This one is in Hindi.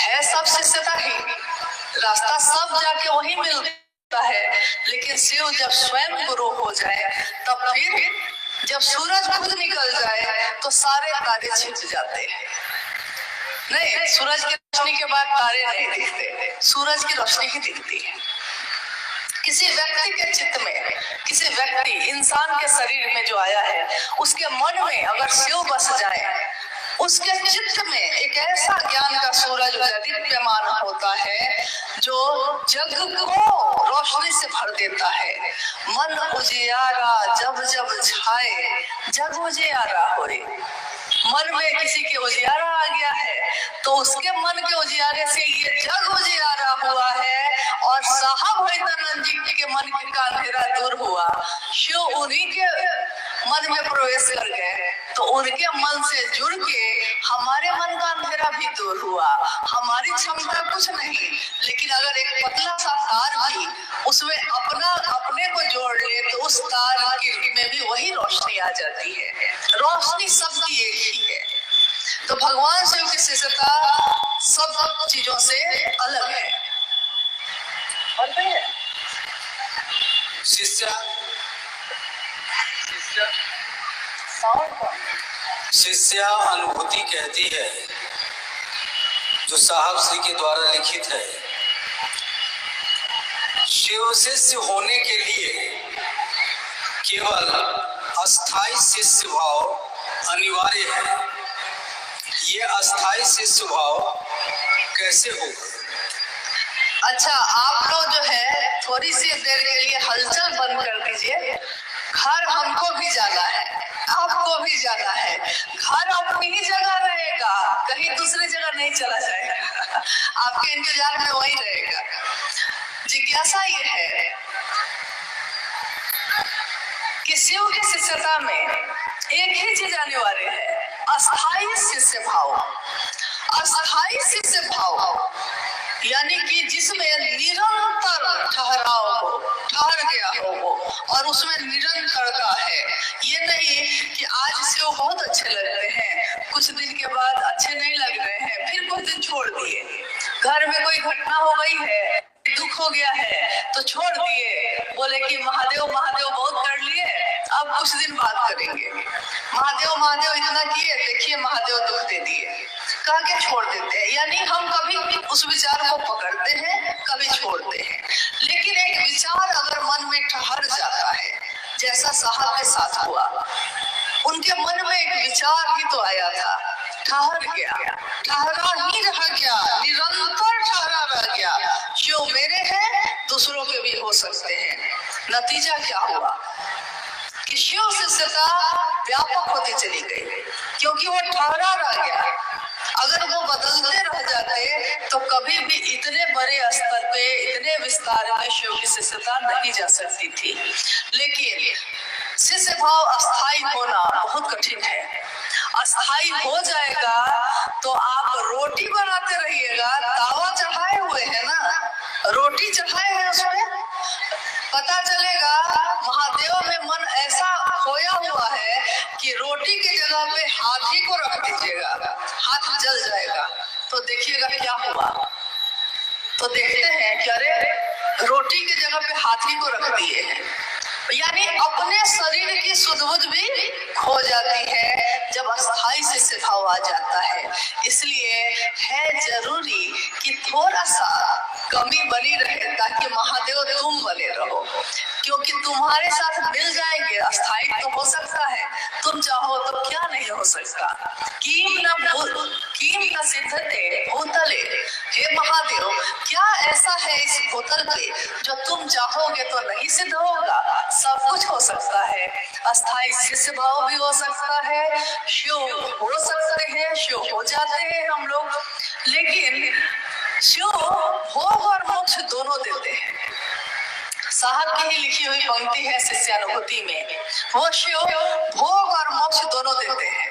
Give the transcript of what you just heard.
है सब शिष्यता ही, रास्ता सब जाके वही मिलता है। लेकिन शिव जब स्वयं गुरु हो जाए तब फिर जब सूरज खुद निकल जाए तो सारे तारे छिप जाते हैं। नहीं, सूरज की रोशनी के बाद तारे नहीं दिखते, सूरज की रोशनी ही दिखती है। किसी व्यक्ति के चित्त में, किसी व्यक्ति इंसान के शरीर में जो आया है उसके मन में अगर शिव बस जाए, उसके चित्त में एक ऐसा ज्ञान का सूरज दीप्यमान होता है जो जग को रोशनी से भर देता है। मन उजियारा जब जब छाए, जग उजियारा होए। मन में किसी के उजियारा आ गया है तो उसके मन के उजियारे से ये जग उजियारा हुआ है और साहब हैदरानंद जी के मन का अंधेरा दूर हुआ। शिव उन्हीं के मन में प्रवेश कर गए तो उनके मन से जुड़ के हमारे मन का अंधेरा भी दूर हुआ। हमारी क्षमता कुछ नहीं, लेकिन अगर एक पतला सा तार भी उसमें अपने को जोड़ ले तो उस तार में भी वही रोशनी आ जाती है। रोशनी सबकी एक ही है। तो भगवान शिव की शिष्यता सब चीजों से अलग है। शिष्या अनुभूति कहती है जो साहब श्री के द्वारा लिखित है। शिव शिष्य होने के लिए केवल अस्थाई शिष्य भाव अनिवार्य है। ये अस्थाई शिष्य भाव कैसे होगा? अच्छा, आप लोग जो है थोड़ी सी देर के लिए हलचल बंद कर दीजिए। घर हमको भी जाना है, आपको भी जाना है। घर अपनी ही जगह रहेगा, कहीं दूसरी जगह नहीं चला जाएगा। आपके इंतजार में वही रहेगा। जिज्ञासा ये है कि शिव की शिष्यता में एक ही चीज आने वाले है, अस्थाई शिष्य भाव। अस्थाई शिष्य भाव यानी कि जिसमें निरंतर ठहराव हो, ठहर गया हो वो, और उसमें निरंतरता है। ये नहीं कि आज से वो बहुत अच्छे लग रहे हैं, कुछ दिन के बाद अच्छे नहीं लग रहे हैं, फिर कुछ दिन छोड़ दिए। घर में कोई घटना हो गई है, दुख हो गया है तो छोड़ दिए, बोले कि महादेव महादेव बहुत कर लिए, अब कुछ दिन बात करेंगे। महादेव महादेव इतना किए, देखिए महादेव दुख दे दिए, कह के छोड़ देते हैं। यानी हम कभी उस विचार को पकड़ते हैं, कभी छोड़ते हैं। लेकिन एक विचार अगर मन में ठहर जाता है, जैसा साहब के साथ हुआ, उनके मन में एक विचार ही तो आया था, ठहर गया, ठहरा ही रह गया, निरंतर ठहरा रह गया। जो मेरे हैं दूसरों के भी हो सकते हैं। नतीजा क्या हुआ कि शिव शिष्यता व्यापक होती चली गई, क्योंकि वो ठहरा रह गया। अगर वो बदलते रह जाते तो कभी भी इतने बड़े स्तर पे, इतने विस्तार में शिव की शिष्यता नहीं जा सकती थी। लेकिन शिष्य भाव अस्थाई होना बहुत कठिन है। अस्थाई हो जाएगा तो आप रोटी बनाते रहिएगा, तावा चढ़ाए हुए है ना, रोटी चढ़ाए हैं उसमें, पता चलेगा महादेव में मन ऐसा खोया हुआ है कि रोटी की जगह पे हाथी को रख दीजिएगा, हाथ जल जाएगा, तो देखिएगा क्या हुआ। तो देखते हैं कि अरे रोटी की जगह पे हाथी को रख दिए हैं। यानी अपने शरीर की सुध-बुध भी खो जाती है जब अस्थाई शिष्य भाव आ जाता है। इसलिए है जरूरी कि थोड़ा सा कमी बनी रहे ताकि महादेव तुम बने रहो, क्योंकि तुम्हारे साथ मिल जाएंगे। अस्थाई तो हो सकता है, तुम चाहो तो क्या नहीं हो सकता। कीम न सिद्धते भूतले, हे महादेव क्या ऐसा है इस भूतल पे जो तुम चाहोगे तो नहीं सिद्ध होगा। सब कुछ हो सकता है, अस्थाई शिष्य भाव भी हो सकता है, शिव हो सकते हैं, शिव हो जाते हैं हम लोग। लेकिन शिव भोग और मोक्ष दोनों देते हैं। साहब की ही लिखी हुई पंक्ति है शिष्यानुभूति में, वो शिव भोग और मोक्ष दोनों देते हैं।